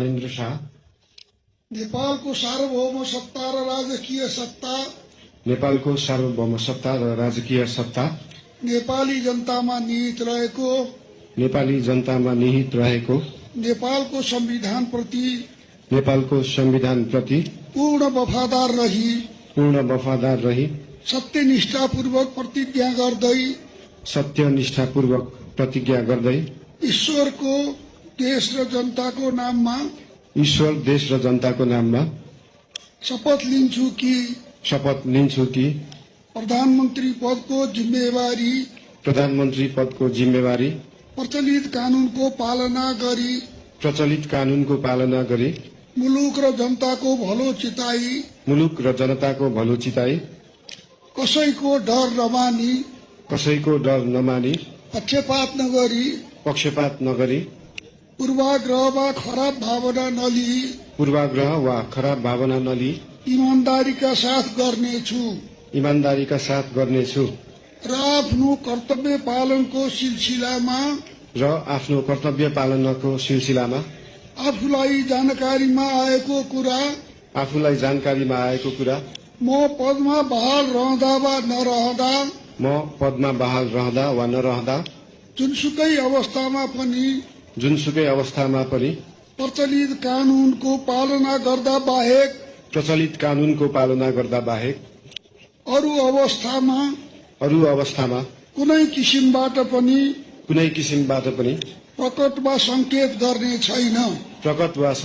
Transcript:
नरेन्द्र शाह नेपालको सार्वभौम सत्ता र राजकीय सत्ता नेपालको सार्वभौम सत्ता र राजकीय सत्ता नेपाली जनतामा निहित रहेको नेपाली जनतामा निहित रहेको नेपालको संविधान प्रति पूर्ण वफादार रही सत्यनिष्ठापूर्वक प्रतिज्ञा गर्दै ईश्वरको देश र जनताको नाममा ईश्वर देश र जनताको नाममा शपथ लिन्छु कि प्रधानमन्त्री पदको जिम्मेवारी प्रचलित कानूनको पालना गरी मुलुक र जनताको भलो चिताई कसैको डर नमानी पक्षपात नगरी पूर्वाग्रह वा खराब भावना नलिई ईमानदारीका साथ गर्नेछु र आफ्नो कर्तव्य पालनको सिलसिलामा आफूलाई जानकारीमा आएको कुरा म पदमा बहाल रहँदा वा नरहँदा जुनसुकै अवस्थामा पनि प्रचलित कानूनको पालना गर्दा बाहेक अरू अवस्थामा कुनै किसिमबाट पनि प्रकट वा संकेत गर्ने छैन।